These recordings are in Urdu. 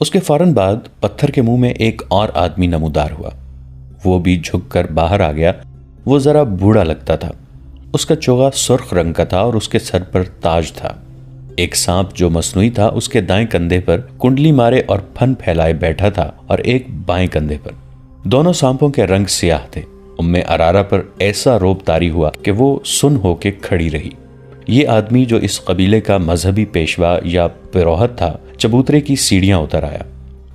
اس کے فوراً بعد پتھر کے منہ میں ایک اور آدمی نمودار ہوا۔ وہ بھی جھک کر باہر آ گیا۔ وہ ذرا بوڑھا لگتا تھا۔ اس کا چوغا سرخ رنگ کا تھا اور اس کے سر پر تاج تھا۔ ایک سانپ جو مصنوعی تھا اس کے دائیں کندھے پر کنڈلی مارے اور پھن پھیلائے بیٹھا تھا اور ایک بائیں کندھے پر۔ دونوں سانپوں کے رنگ سیاہ تھے۔ ارارا پر ایسا روب طاری ہوا کہ وہ سن ہو کے کھڑی رہی۔ یہ آدمی جو اس قبیلے کا مذہبی پیشوا یا پروہت تھا، چبوترے کی سیڑھیاں اتر آیا۔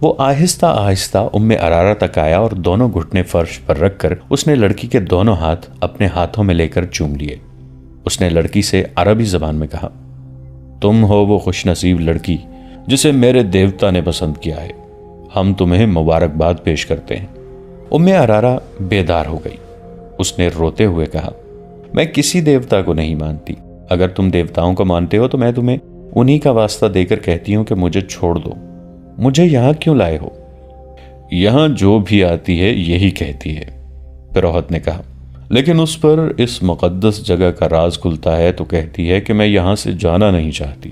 وہ آہستہ آہستہ ارارا تک آیا اور دونوں گھٹنے فرش پر رکھ کر اس نے لڑکی کے دونوں ہاتھ اپنے ہاتھوں میں لے کر چوم لیے۔ اس نے لڑکی سے عربی زبان میں کہا، تم ہو وہ خوش نصیب لڑکی جسے میرے دیوتا نے پسند کیا ہے۔ ہم تمہیں مبارکباد پیش کرتے ہیں۔ ارارا بیدار ہو گئی۔ اس نے روتے ہوئے کہا، میں کسی دیوتا کو نہیں مانتی۔ اگر تم دیوتاؤں کو مانتے ہو تو میں تمہیں انہی کا واسطہ دے کر کہتی ہوں کہ مجھے چھوڑ دو۔ مجھے یہاں کیوں لائے ہو؟ یہاں جو بھی آتی ہے یہی کہتی ہے، پروہت نے کہا، لیکن اس پر اس مقدس جگہ کا راز کھلتا ہے تو کہتی ہے کہ میں یہاں سے جانا نہیں چاہتی۔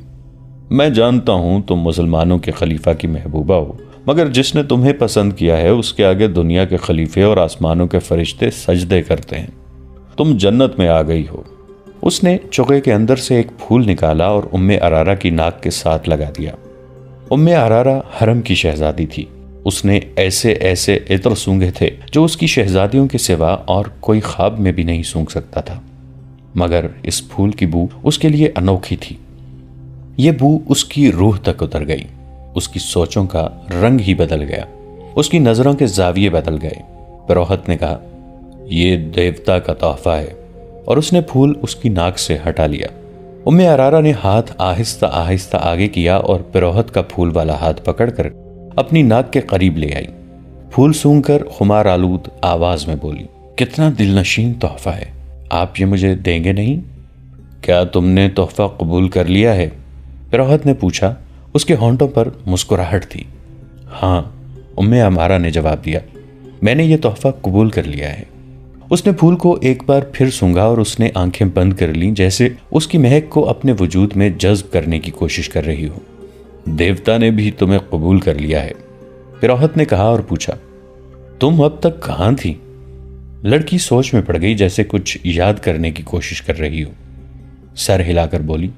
میں جانتا ہوں تم مسلمانوں کے خلیفہ کی محبوبہ ہو، مگر جس نے تمہیں پسند کیا ہے اس کے آگے دنیا کے خلیفے اور آسمانوں کے فرشتے سجدے کرتے ہیں۔ تم جنت میں آ گئی ہو۔ اس نے چوغے کے اندر سے ایک پھول نکالا اور ارارا کی ناک کے ساتھ لگا دیا۔ ارارا حرم کی شہزادی تھی۔ اس نے ایسے ایسے عطر سونگھے تھے جو اس کی شہزادیوں کے سوا اور کوئی خواب میں بھی نہیں سونگھ سکتا تھا، مگر اس پھول کی بو اس کے لیے انوکھی تھی۔ یہ بو اس کی روح تک اتر گئی۔ اس کی سوچوں کا رنگ ہی بدل گیا۔ اس کی نظروں کے زاویے بدل گئے۔ پروہت نے کہا، یہ دیوتا کا تحفہ ہے، اور اس نے پھول اس کی ناک سے ہٹا لیا۔ ارارا نے ہاتھ آہستہ آہستہ آگے کیا اور پروہت کا پھول والا ہاتھ پکڑ کر اپنی ناک کے قریب لے آئی۔ پھول سونگ کر خمار آلود آواز میں بولی، کتنا دل نشین تحفہ ہے، آپ یہ مجھے دیں گے نہیں؟ کیا تم نے تحفہ قبول کر لیا ہے؟ پروہت نے پوچھا۔ اس کے ہونٹوں پر مسکراہٹ تھی۔ ہاں، ارارا نے جواب دیا، میں نے یہ تحفہ قبول کر لیا ہے۔ اس نے پھول کو ایک بار پھر سونگھا اور اس نے آنکھیں بند کر لیں، جیسے اس کی مہک کو اپنے وجود میں جذب کرنے کی کوشش کر رہی ہو۔ دیوتا نے بھی تمہیں قبول کر لیا ہے، پروہت نے کہا اور پوچھا، تم اب تک کہاں تھی؟ لڑکی سوچ میں پڑ گئی، جیسے کچھ یاد کرنے کی کوشش کر رہی ہو۔ سر ہلا کر بولی،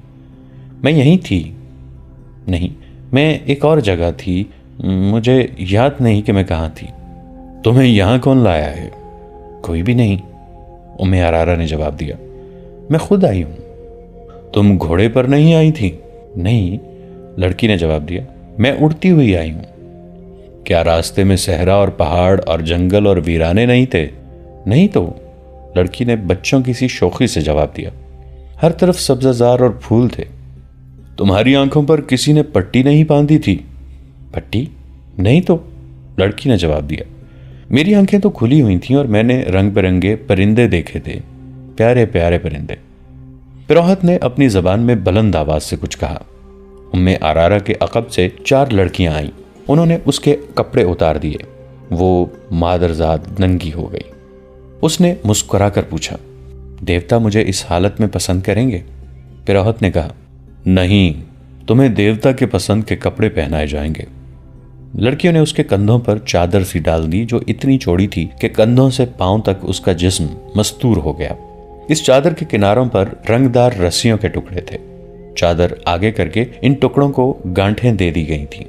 میں یہیں تھی۔ نہیں، میں ایک اور جگہ تھی، مجھے یاد نہیں کہ میں کہاں تھی۔ تمہیں یہاں کون لایا ہے؟ کوئی بھی نہیں، ارارا نے جواب دیا، میں خود آئی ہوں۔ تم گھوڑے پر نہیں آئی تھی؟ نہیں، لڑکی نے جواب دیا، میں اڑتی ہوئی آئی ہوں۔ کیا راستے میں صحرا اور پہاڑ اور جنگل اور ویرانے نہیں تھے؟ نہیں تو، لڑکی نے بچوں کی سی شوخی سے جواب دیا، ہر طرف سبزہ زار اور پھول تھے۔ تمہاری آنکھوں پر کسی نے پٹی نہیں باندھی تھی؟ پٹی؟ نہیں تو، لڑکی نے جواب دیا، میری آنکھیں تو کھلی ہوئی تھیں اور میں نے رنگ برنگے پرندے دیکھے تھے، پیارے پیارے پرندے۔ پروہت نے اپنی زبان میں بلند آواز سے کچھ کہا۔ ارارا کے عقب سے 4 لڑکیاں آئیں۔ انہوں نے اس کے کپڑے اتار دیے۔ وہ مادرزاد ننگی ہو گئی۔ اس نے مسکرا کر پوچھا، دیوتا مجھے اس حالت میں پسند کریں گے؟ پروہت نے کہا، نہیں، تمہیں دیوتا کے پسند کے کپڑے پہنائے جائیں گے۔ لڑکیوں نے اس کے کندھوں پر چادر سی ڈال دی جو اتنی چوڑی تھی کہ کندھوں سے پاؤں تک اس کا جسم مستور ہو گیا۔ اس چادر کے کناروں پر رنگدار رسیوں کے ٹکڑے تھے۔ چادر آگے کر کے ان ٹکڑوں کو گانٹھیں دے دی گئی تھیں۔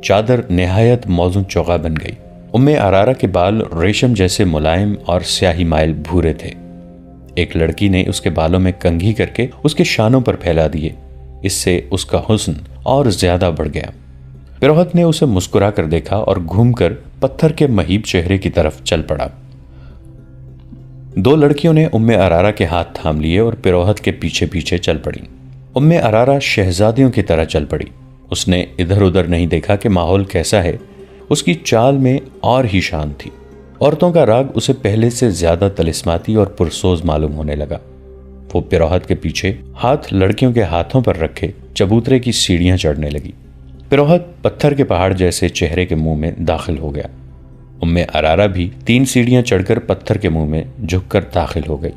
چادر نہایت موزوں چوغا بن گئی۔ ارارا کے بال ریشم جیسے ملائم اور سیاہی مائل بھورے تھے۔ ایک لڑکی نے اس کے بالوں میں کنگھی کر کے اس کے شانوں پر پھیلا دیے۔ اس سے اس کا حسن اور زیادہ بڑھ گیا۔ پروہت نے اسے مسکرا کر دیکھا اور گھوم کر پتھر کے مہیب چہرے کی طرف چل پڑا۔ 2 لڑکیوں نے ارارا کے ہاتھ تھام لیے اور پروہت کے پیچھے پیچھے چل پڑی۔ ارارا شہزادیوں کی طرح چل پڑی۔ اس نے ادھر ادھر نہیں دیکھا کہ ماحول کیسا ہے۔ اس کی چال میں اور ہی شان تھی۔ عورتوں کا راگ اسے پہلے سے زیادہ طلسماتی اور پرسوز معلوم ہونے لگا۔ وہ پروہت کے پیچھے ہاتھ لڑکیوں کے ہاتھوں پر رکھے چبوترے کی سیڑھیاں چڑھنے لگی۔ پروہت پتھر کے پہاڑ جیسے چہرے کے منہ میں داخل ہو گیا۔ ارارا بھی 3 سیڑھیاں چڑھ کر پتھر کے منہ میں جھک کر داخل ہو گئی۔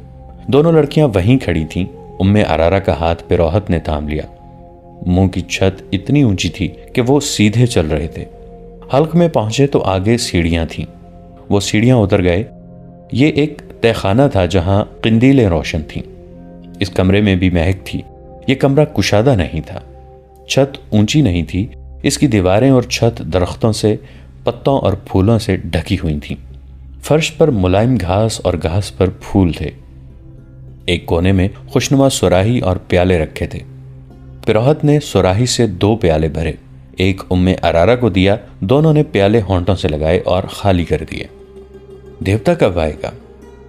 دونوں لڑکیاں وہیں کھڑی تھیں۔ ارارا کا ہاتھ پروہت نے تھام لیا۔ منہ کی چھت اتنی اونچی تھی کہ وہ سیدھے چل رہے تھے۔ حلق میں پہنچے تو آگے سیڑھیاں تھیں، وہ سیڑھیاں اتر گئے۔ یہ ایک تہہ خانہ تھا جہاں قندیلیں روشن تھیں۔ اس کمرے میں بھی مہک تھی۔ یہ کمرہ کشادہ نہیں تھا، چھت اونچی نہیں تھی، اس کی دیواریں اور چھت درختوں سے، پتوں اور پھولوں سے ڈھکی ہوئی تھیں۔ فرش پر ملائم گھاس اور گھاس پر پھول تھے۔ ایک کونے میں خوشنما سراہی اور پیالے رکھے تھے۔ پروہت نے سراہی سے 2 پیالے بھرے، ایک ام ارارا کو دیا، دونوں نے پیالے ہونٹوں سے لگائے اور خالی کر دیے۔ دیوتا کب آئے گا؟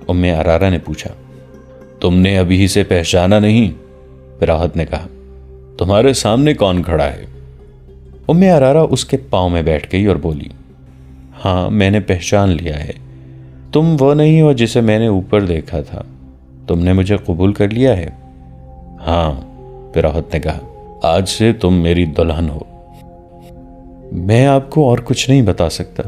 ام ارارا نے پوچھا۔ تم نے ابھی سے پہچانا نہیں؟ پروہت نے کہا۔ تمہارے سامنے کون کھڑا ہے؟ ام ارارا اس کے پاؤں میں بیٹھ گئی اور بولی، ہاں میں نے پہچان لیا ہے، تم وہ نہیں ہو جسے میں نے اوپر دیکھا تھا، تم نے مجھے قبول کر لیا ہے؟ ہاں، پروہت نے کہا، آج سے تم میری دلہن ہو۔ میں آپ کو اور کچھ نہیں بتا سکتا۔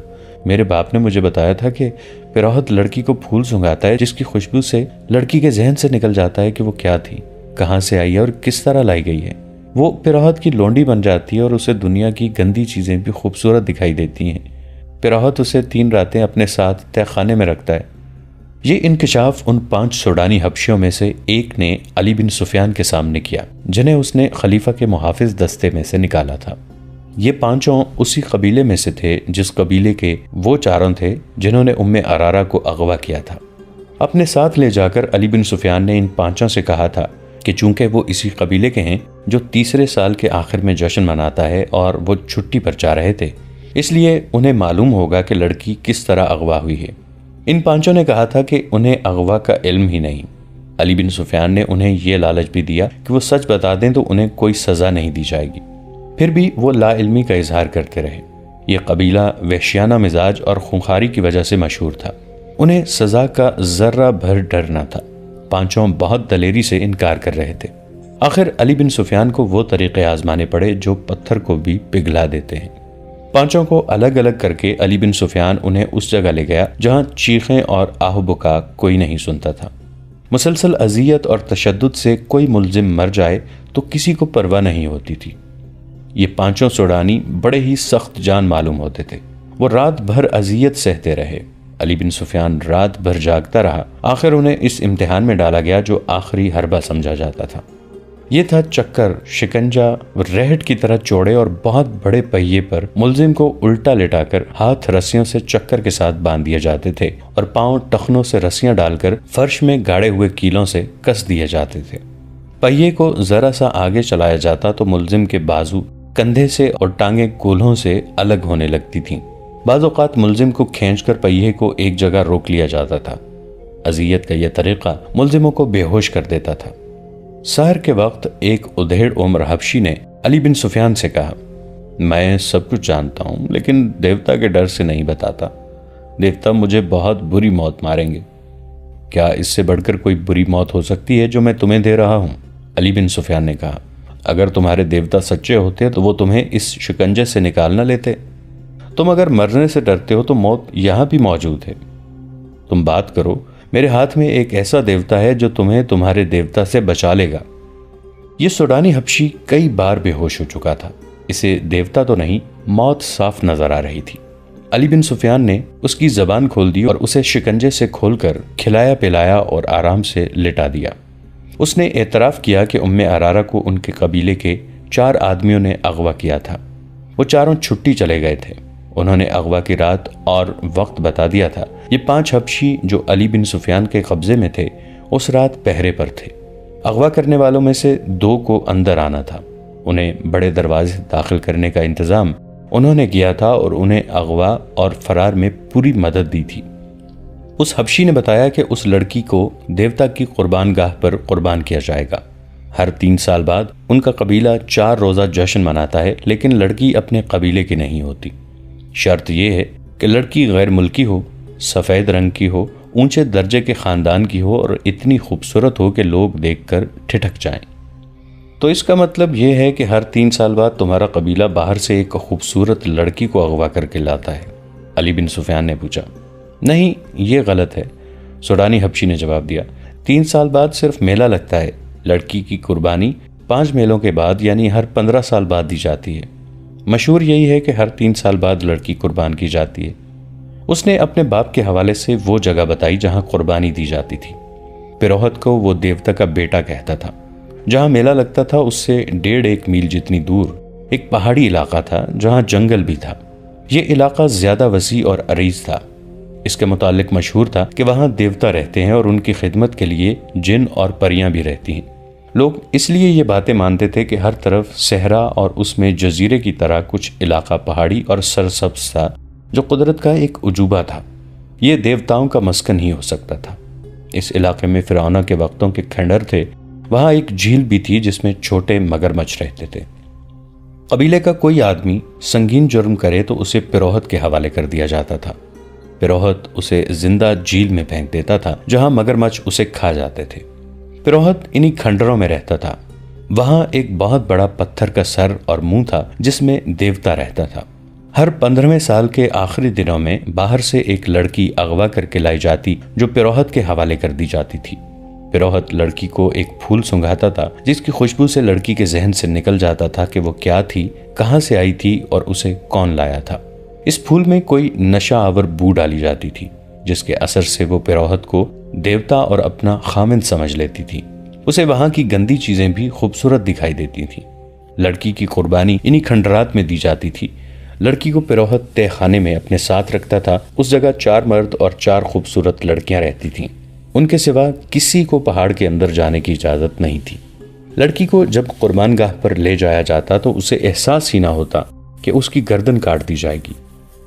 میرے باپ نے مجھے بتایا تھا کہ پروہت لڑکی کو پھول سنگھاتا ہے جس کی خوشبو سے لڑکی کے ذہن سے نکل جاتا ہے کہ وہ کیا تھی، کہاں سے آئی ہے اور کس طرح لائی گئی ہے۔ وہ پروہت کی لونڈی بن جاتی ہے اور اسے دنیا کی گندی چیزیں بھی خوبصورت دکھائی دیتی ہیں۔ پروہت اسے 3 راتیں اپنے ساتھ تہہ خانے میں رکھتا ہے۔ یہ انکشاف ان 5 سوڈانی حبشیوں میں سے ایک نے علی بن سفیان کے سامنے کیا، جنہیں اس نے خلیفہ کے محافظ دستے میں سے نکالا تھا۔ یہ 5 اسی قبیلے میں سے تھے جس قبیلے کے وہ 4 تھے جنہوں نے ام ارارا کو اغوا کیا تھا۔ اپنے ساتھ لے جا کر علی بن سفیان نے ان 5 سے کہا تھا کہ چونکہ وہ اسی قبیلے کے ہیں جو تیسرے سال کے آخر میں جشن مناتا ہے اور وہ چھٹی پر جا رہے تھے، اس لیے انہیں معلوم ہوگا کہ لڑکی کس طرح اغوا ہوئی ہے۔ ان 5 نے کہا تھا کہ انہیں اغوا کا علم ہی نہیں۔ علی بن سفیان نے انہیں یہ لالچ بھی دیا کہ وہ سچ بتا دیں تو انہیں کوئی سزا نہیں دی جائے گی، پھر بھی وہ لا علمی کا اظہار کرتے رہے۔ یہ قبیلہ وحشیانہ مزاج اور خونخواری کی وجہ سے مشہور تھا، انہیں سزا کا ذرہ بھر ڈر نہ تھا۔ 5 بہت دلیری سے انکار کر رہے تھے۔ آخر علی بن سفیان کو وہ طریقے آزمانے پڑے جو پتھر کو بھی پگھلا دیتے ہیں۔ 5 کو الگ الگ کر کے علی بن سفیان انہیں اس جگہ لے گیا جہاں چیخیں اور آہ بکا کوئی نہیں سنتا تھا۔ مسلسل اذیت اور تشدد سے کوئی ملزم مر جائے تو کسی کو پرواہ نہیں ہوتی تھی۔ یہ 5 سوڈانی بڑے ہی سخت جان معلوم ہوتے تھے۔ وہ رات بھر اذیت سہتے رہے۔ علی بن سفیان رات بھر جاگتا رہا۔ آخر انہیں اس امتحان میں ڈالا گیا جو آخری حربہ سمجھا جاتا تھا۔ یہ تھا چکر، شکنجا، ریہٹ کی طرح چوڑے اور بہت بڑے پہیے پر ملزم کو الٹا لٹا کر ہاتھ رسیوں سے چکر کے ساتھ باندھ دیے جاتے تھے اور پاؤں ٹخنوں سے رسیاں ڈال کر فرش میں گاڑے ہوئے کیلوں سے کس دیے جاتے تھے۔ پہیے کو ذرا سا آگے چلایا جاتا تو ملزم کے بازو کندھے سے اور ٹانگیں کولہوں سے الگ ہونے لگتی تھیں۔ بعض اوقات ملزم کو کھینچ کر پہیے کو ایک جگہ روک لیا جاتا تھا۔ اذیت کا یہ طریقہ ملزموں کو بے ہوش کر دیتا تھا۔ سحر کے وقت ایک ادھیڑ عمر حبشی نے علی بن سفیان سے کہا، میں سب کچھ جانتا ہوں لیکن دیوتا کے ڈر سے نہیں بتاتا۔ دیوتا مجھے بہت بری موت ماریں گے۔ کیا اس سے بڑھ کر کوئی بری موت ہو سکتی ہے جو میں تمہیں دے رہا ہوں؟ علی بن سفیان نے کہا، اگر تمہارے دیوتا سچے ہوتے تو وہ تمہیں اس شکنجے سے نکال نہ لیتے۔ تم اگر مرنے سے ڈرتے ہو تو موت یہاں بھی موجود ہے۔ تم بات کرو، میرے ہاتھ میں ایک ایسا دیوتا ہے جو تمہیں تمہارے دیوتا سے بچا لے گا۔ یہ سوڈانی حبشی کئی بار بے ہوش ہو چکا تھا، اسے دیوتا تو نہیں، موت صاف نظر آ رہی تھی۔ علی بن سفیان نے اس کی زبان کھول دی اور اسے شکنجے سے کھول کر کھلایا پلایا اور آرام سے لٹا دیا۔ اس نے اعتراف کیا کہ ام ارارا کو ان کے قبیلے کے 4 آدمیوں نے اغوا کیا تھا۔ وہ چاروں چھٹی چلے گئے تھے۔ انہوں نے اغوا کی رات اور وقت بتا دیا تھا۔ یہ 5 حبشی جو علی بن سفیان کے قبضے میں تھے اس رات پہرے پر تھے۔ اغوا کرنے والوں میں سے 2 کو اندر آنا تھا۔ انہیں بڑے دروازے داخل کرنے کا انتظام انہوں نے کیا تھا اور انہیں اغوا اور فرار میں پوری مدد دی تھی۔ اس حبشی نے بتایا کہ اس لڑکی کو دیوتا کی قربان گاہ پر قربان کیا جائے گا۔ ہر 3 سال بعد ان کا قبیلہ 4 روزہ جشن مناتا ہے، لیکن لڑکی اپنے قبیلے کی نہیں ہوتی۔ شرط یہ ہے کہ لڑکی غیر ملکی ہو، سفید رنگ کی ہو، اونچے درجے کے خاندان کی ہو اور اتنی خوبصورت ہو کہ لوگ دیکھ کر ٹھٹک جائیں۔ تو اس کا مطلب یہ ہے کہ ہر 3 سال بعد تمہارا قبیلہ باہر سے ایک خوبصورت لڑکی کو اغوا کر کے لاتا ہے؟ علی بن سفیان نے پوچھا۔ نہیں، یہ غلط ہے، سوڈانی حبشی نے جواب دیا۔ 3 سال بعد صرف میلہ لگتا ہے۔ لڑکی کی قربانی 5 میلوں کے بعد یعنی ہر 15 سال بعد دی جاتی ہے۔ مشہور یہی ہے کہ ہر 3 سال بعد لڑکی قربان کی جاتی ہے۔ اس نے اپنے باپ کے حوالے سے وہ جگہ بتائی جہاں قربانی دی جاتی تھی۔ پروہت کو وہ دیوتا کا بیٹا کہتا تھا۔ جہاں میلہ لگتا تھا اس سے 1.5 میل جتنی دور ایک پہاڑی علاقہ تھا جہاں جنگل بھی تھا۔ یہ علاقہ زیادہ وسیع اور عریض تھا۔ اس کے متعلق مشہور تھا کہ وہاں دیوتا رہتے ہیں اور ان کی خدمت کے لیے جن اور پریاں بھی رہتی ہیں۔ لوگ اس لیے یہ باتیں مانتے تھے کہ ہر طرف صحرا اور اس میں جزیرے کی طرح کچھ علاقہ پہاڑی اور سرسبز تھا جو قدرت کا ایک عجوبہ تھا۔ یہ دیوتاؤں کا مسکن ہی ہو سکتا تھا۔ اس علاقے میں فرعونوں کے وقتوں کے کھنڈر تھے۔ وہاں ایک جھیل بھی تھی جس میں چھوٹے مگرمچھ رہتے تھے۔ قبیلے کا کوئی آدمی سنگین جرم کرے تو اسے پروہت کے حوالے کر دیا جاتا تھا۔ پروہت اسے زندہ جھیل میں پھینک دیتا تھا جہاں مگرمچھ اسے کھا جاتے تھے۔ پروہت انہی کھنڈروں میں رہتا تھا۔ وہاں ایک بہت بڑا پتھر کا سر اور منہ تھا جس میں دیوتا رہتا تھا۔ ہر 15ویں سال کے آخری دنوں میں باہر سے ایک لڑکی اغوا کر کے لائی جاتی جو پروہت کے حوالے کر دی جاتی تھی۔ پروہت لڑکی کو ایک پھول سنگھاتا تھا جس کی خوشبو سے لڑکی کے ذہن سے نکل جاتا تھا کہ وہ کیا تھی، کہاں سے آئی تھی اور اسے کون لایا تھا۔ اس پھول میں کوئی نشہ آور بو ڈالی جاتی تھی جس کے اثر سے وہ پروہت کو دیوتا اور اپنا خامند سمجھ لیتی تھی۔ اسے وہاں کی گندی چیزیں بھی خوبصورت دکھائی دیتی تھیں۔ لڑکی کی قربانی انہی کھنڈرات میں دی جاتی تھی۔ لڑکی کو پروہت تہ خانے میں اپنے ساتھ رکھتا تھا۔ اس جگہ 4 مرد اور 4 خوبصورت لڑکیاں رہتی تھیں۔ ان کے سوا کسی کو پہاڑ کے اندر جانے کی اجازت نہیں تھی۔ لڑکی کو جب قربان گاہ پر لے جایا جاتا تو اسے احساس ہی نہ ہوتا کہ اس کی گردن کاٹ دی جائے گی۔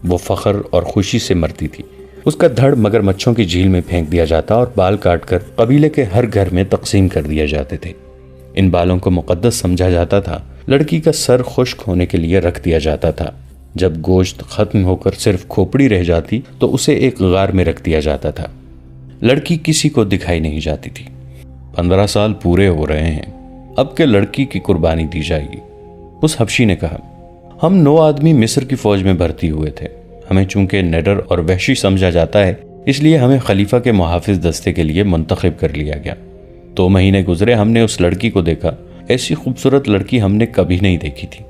وہ فخر اور خوشی سے مرتی تھی۔ اس کا دھڑ مگرمچھوں کی جھیل میں پھینک دیا جاتا اور بال کاٹ کر قبیلے کے ہر گھر میں تقسیم کر دیے جاتے تھے۔ ان بالوں کو مقدس سمجھا جاتا تھا۔ لڑکی کا سر خشک ہونے کے لیے رکھ دیا جاتا تھا۔ جب گوشت ختم ہو کر صرف کھوپڑی رہ جاتی تو اسے ایک غار میں رکھ دیا جاتا تھا۔ لڑکی کسی کو دکھائی نہیں جاتی تھی۔ 15 سال پورے ہو رہے ہیں، اب کہ لڑکی کی قربانی دی جائے گی۔ اس حبشی نے کہا، ہم 9 آدمی مصر کی فوج میں بھرتی ہوئے تھے۔ ہمیں چونکہ نڈر اور وحشی سمجھا جاتا ہے اس لیے ہمیں خلیفہ کے محافظ دستے کے لیے منتخب کر لیا گیا۔ 2 مہینے گزرے، ہم نے اس لڑکی کو دیکھا۔ ایسی خوبصورت لڑکی ہم نے کبھی نہیں دیکھی تھی۔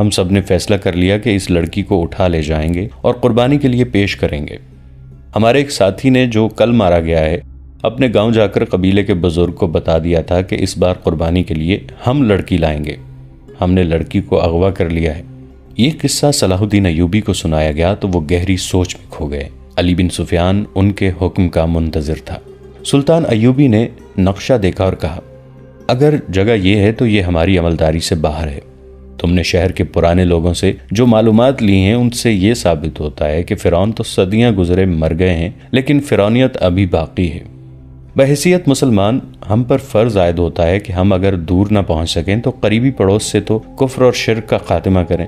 ہم سب نے فیصلہ کر لیا کہ اس لڑکی کو اٹھا لے جائیں گے اور قربانی کے لیے پیش کریں گے۔ ہمارے ایک ساتھی نے جو کل مارا گیا ہے اپنے گاؤں جا کر قبیلے کے بزرگ کو بتا دیا تھا کہ اس بار قربانی کے لیے ہم لڑکی لائیں گے۔ ہم نے لڑکی کو اغوا کر لیا ہے۔ یہ قصہ صلاح الدین ایوبی کو سنایا گیا تو وہ گہری سوچ میں کھو گئے۔ علی بن سفیان ان کے حکم کا منتظر تھا۔ سلطان ایوبی نے نقشہ دیکھا اور کہا، اگر جگہ یہ ہے تو یہ ہماری عملداری سے باہر ہے۔ تم نے شہر کے پرانے لوگوں سے جو معلومات لی ہیں ان سے یہ ثابت ہوتا ہے کہ فرعون تو صدیاں گزرے مر گئے ہیں لیکن فرعونیت ابھی باقی ہے۔ بحیثیت مسلمان ہم پر فرض عائد ہوتا ہے کہ ہم اگر دور نہ پہنچ سکیں تو قریبی پڑوس سے تو کفر اور شرک کا خاتمہ کریں۔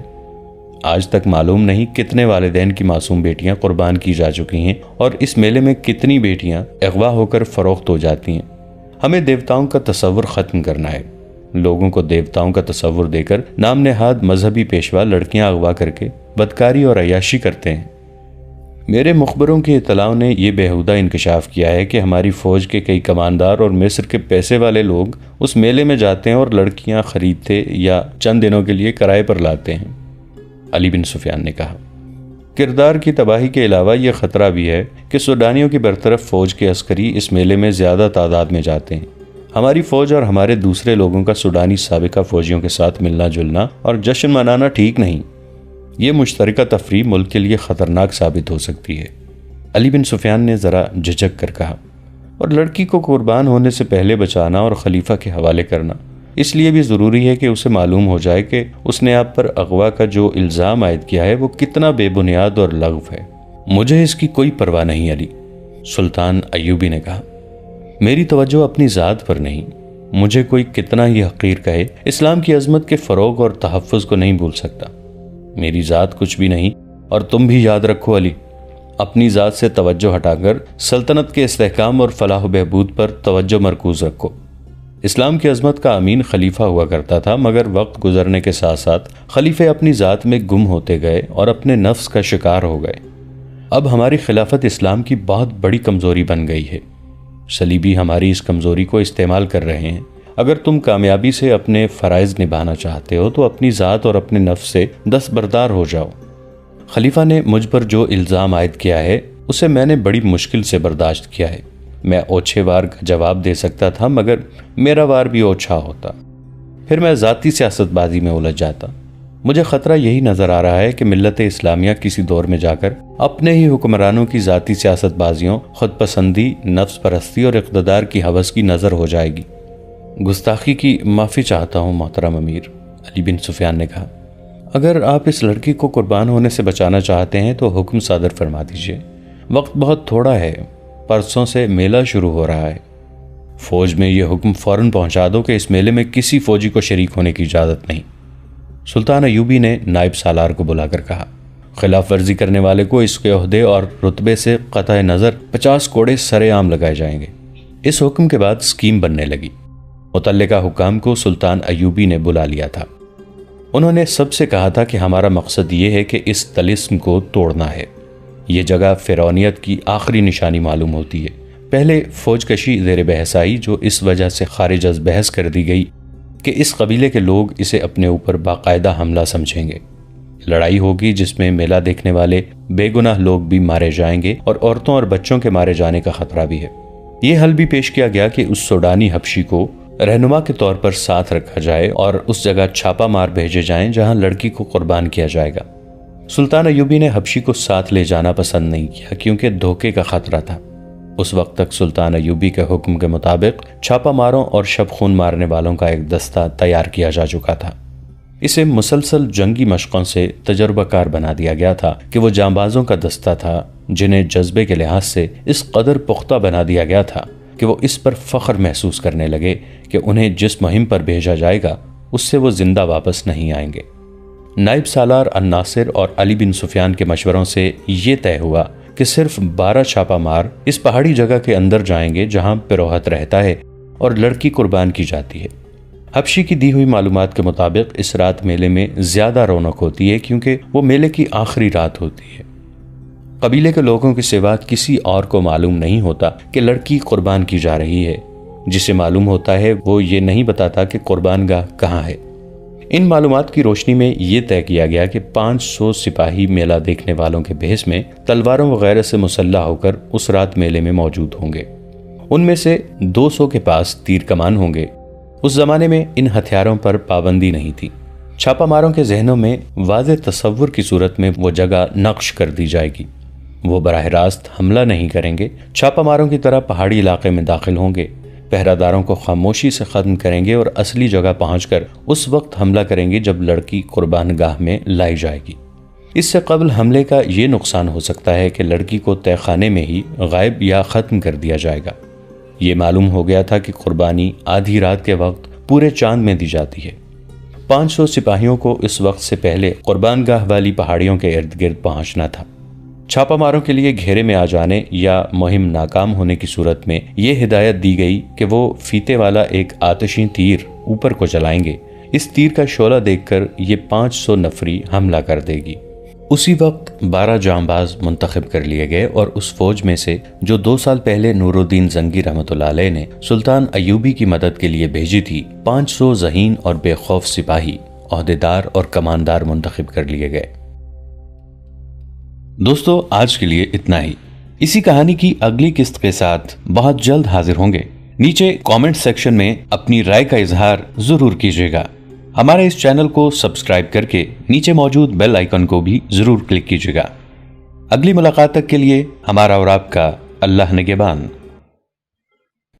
آج تک معلوم نہیں کتنے والدین کی معصوم بیٹیاں قربان کی جا چکی ہیں اور اس میلے میں کتنی بیٹیاں اغوا ہو کر فروخت ہو جاتی ہیں۔ ہمیں دیوتاؤں کا تصور ختم کرنا ہے۔ لوگوں کو دیوتاؤں کا تصور دے کر نام نہاد مذہبی پیشوا لڑکیاں اغوا کر کے بدکاری اور عیاشی کرتے ہیں۔ میرے مخبروں کی اطلاعوں نے یہ بیہودہ انکشاف کیا ہے کہ ہماری فوج کے کئی کماندار اور مصر کے پیسے والے لوگ اس میلے میں جاتے ہیں اور لڑکیاں خریدتے یا چند دنوں کے لیے کرائے پر لاتے ہیں۔ علی بن سفیان نے کہا، کردار کی تباہی کے علاوہ یہ خطرہ بھی ہے کہ سوڈانیوں کی برطرف فوج کے عسکری اس میلے میں زیادہ تعداد میں جاتے ہیں۔ ہماری فوج اور ہمارے دوسرے لوگوں کا سوڈانی سابقہ فوجیوں کے ساتھ ملنا جلنا اور جشن منانا ٹھیک نہیں۔ یہ مشترکہ تفریح ملک کے لیے خطرناک ثابت ہو سکتی ہے۔ علی بن سفیان نے ذرا جھجک کر کہا، اور لڑکی کو قربان ہونے سے پہلے بچانا اور خلیفہ کے حوالے کرنا اس لیے بھی ضروری ہے کہ اسے معلوم ہو جائے کہ اس نے آپ پر اغوا کا جو الزام عائد کیا ہے وہ کتنا بے بنیاد اور لغو ہے۔ مجھے اس کی کوئی پرواہ نہیں علی، سلطان ایوبی نے کہا۔ میری توجہ اپنی ذات پر نہیں، مجھے کوئی کتنا ہی حقیر کہے اسلام کی عظمت کے فروغ اور تحفظ کو نہیں بھول سکتا۔ میری ذات کچھ بھی نہیں، اور تم بھی یاد رکھو علی، اپنی ذات سے توجہ ہٹا کر سلطنت کے استحکام اور فلاح و بہبود پر توجہ مرکوز رکھو۔ اسلام کی عظمت کا امین خلیفہ ہوا کرتا تھا، مگر وقت گزرنے کے ساتھ ساتھ خلیفے اپنی ذات میں گم ہوتے گئے اور اپنے نفس کا شکار ہو گئے۔ اب ہماری خلافت اسلام کی بہت بڑی کمزوری بن گئی ہے۔ صلیبی ہماری اس کمزوری کو استعمال کر رہے ہیں۔ اگر تم کامیابی سے اپنے فرائض نبھانا چاہتے ہو تو اپنی ذات اور اپنے نفس سے دستبردار ہو جاؤ۔ خلیفہ نے مجھ پر جو الزام عائد کیا ہے اسے میں نے بڑی مشکل سے برداشت کیا ہے۔ میں اوچھے وار کا جواب دے سکتا تھا مگر میرا وار بھی اوچھا ہوتا، پھر میں ذاتی سیاست بازی میں الجھ جاتا۔ مجھے خطرہ یہی نظر آ رہا ہے کہ ملت اسلامیہ کسی دور میں جا کر اپنے ہی حکمرانوں کی ذاتی سیاست بازیوں، خود پسندی، نفس پرستی اور اقتدار کی ہوس کی نظر ہو جائے گی۔ گستاخی کی معافی چاہتا ہوں محترم امیر، علی بن سفیان نے کہا۔ اگر آپ اس لڑکی کو قربان ہونے سے بچانا چاہتے ہیں تو حکم صادر فرما دیجیے۔ وقت بہت تھوڑا ہے، پرسوں سے میلہ شروع ہو رہا ہے۔ فوج میں یہ حکم فوراً پہنچا دو کہ اس میلے میں کسی فوجی کو شریک ہونے کی اجازت نہیں۔ سلطان ایوبی نے نائب سالار کو بلا کر کہا، خلاف ورزی کرنے والے کو اس کے عہدے اور رتبے سے قطع نظر 50 کوڑے سر عام لگائے جائیں گے۔ اس حکم کے بعد اسکیم بننے لگی۔ متعلقہ حکام کو سلطان ایوبی نے بلا لیا تھا۔ انہوں نے سب سے کہا تھا کہ ہمارا مقصد یہ ہے کہ اس طلسم کو توڑنا ہے۔ یہ جگہ فرعونیت کی آخری نشانی معلوم ہوتی ہے۔ پہلے فوج کشی زیر بحث آئی جو اس وجہ سے خارج از بحث کر دی گئی کہ اس قبیلے کے لوگ اسے اپنے اوپر باقاعدہ حملہ سمجھیں گے۔ لڑائی ہوگی جس میں میلہ دیکھنے والے بے گناہ لوگ بھی مارے جائیں گے اور عورتوں اور بچوں کے مارے جانے کا خطرہ بھی ہے۔ یہ حل بھی پیش کیا گیا کہ اس سوڈانی حبشی کو رہنما کے طور پر ساتھ رکھا جائے اور اس جگہ چھاپا مار بھیجے جائیں جہاں لڑکی کو قربان کیا جائے گا۔ سلطان ایوبی نے حبشی کو ساتھ لے جانا پسند نہیں کیا کیونکہ دھوکے کا خطرہ تھا۔ اس وقت تک سلطان ایوبی کے حکم کے مطابق چھاپا ماروں اور شب خون مارنے والوں کا ایک دستہ تیار کیا جا چکا تھا۔ اسے مسلسل جنگی مشقوں سے تجربہ کار بنا دیا گیا تھا کہ وہ جانبازوں کا دستہ تھا جنہیں جذبے کے لحاظ سے اس قدر پختہ بنا دیا گیا تھا کہ وہ اس پر فخر محسوس کرنے لگے کہ انہیں جس مہم پر بھیجا جائے گا اس سے وہ زندہ واپس نہیں آئیں گے۔ نائب سالار الناصر اور علی بن سفیان کے مشوروں سے یہ طے ہوا کہ صرف 12 چھاپا مار اس پہاڑی جگہ کے اندر جائیں گے جہاں پروہت رہتا ہے اور لڑکی قربان کی جاتی ہے۔ حبشی کی دی ہوئی معلومات کے مطابق اس رات میلے میں زیادہ رونق ہوتی ہے کیونکہ وہ میلے کی آخری رات ہوتی ہے۔ قبیلے کے لوگوں کے سوا کسی اور کو معلوم نہیں ہوتا کہ لڑکی قربان کی جا رہی ہے۔ جسے معلوم ہوتا ہے وہ یہ نہیں بتاتا کہ قربان گاہ کہاں ہے۔ ان معلومات کی روشنی میں یہ طے کیا گیا کہ 500 سپاہی میلہ دیکھنے والوں کے بھیس میں تلواروں وغیرہ سے مسلح ہو کر اس رات میلے میں موجود ہوں گے۔ ان میں سے 200 کے پاس تیر کمان ہوں گے۔ اس زمانے میں ان ہتھیاروں پر پابندی نہیں تھی۔ چھاپا ماروں کے ذہنوں میں واضح تصور کی صورت میں وہ جگہ نقش کر دی جائے گی۔ وہ براہ راست حملہ نہیں کریں گے، چھاپا ماروں کی طرح پہاڑی علاقے میں داخل ہوں گے، پہرہ داروں کو خاموشی سے ختم کریں گے اور اصلی جگہ پہنچ کر اس وقت حملہ کریں گے جب لڑکی قربان گاہ میں لائی جائے گی۔ اس سے قبل حملے کا یہ نقصان ہو سکتا ہے کہ لڑکی کو تہہ خانے میں ہی غائب یا ختم کر دیا جائے گا۔ یہ معلوم ہو گیا تھا کہ قربانی آدھی رات کے وقت پورے چاند میں دی جاتی ہے۔ 500 سپاہیوں کو اس وقت سے پہلے قربان گاہ والی پہاڑیوں کے ارد گرد پہنچنا تھا۔ چھاپا ماروں کے لیے گھیرے میں آ جانے یا مہم ناکام ہونے کی صورت میں یہ ہدایت دی گئی کہ وہ فیتے والا ایک آتشی تیر اوپر کو چلائیں گے۔ اس تیر کا شعلہ دیکھ کر یہ 500 نفری حملہ کر دے گی۔ اسی وقت 12 جانباز منتخب کر لیے گئے اور اس فوج میں سے جو 2 سال پہلے نور الدین زنگی رحمۃ اللہ علیہ نے سلطان ایوبی کی مدد کے لیے بھیجی تھی، 500 ذہین اور بے خوف سپاہی، عہدیدار اور کماندار منتخب کر لیے گئے۔ دوستو، آج کے لیے اتنا ہی۔ اسی کہانی کی اگلی قسط کے ساتھ بہت جلد حاضر ہوں گے۔ نیچے کامنٹ سیکشن میں اپنی رائے کا اظہار ضرور کیجیے گا۔ ہمارے اس چینل کو سبسکرائب کر کے نیچے موجود بیل آئیکن کو بھی ضرور کلک کیجیے گا۔ اگلی ملاقات تک کے لیے ہمارا اور آپ کا اللہ نگہبان۔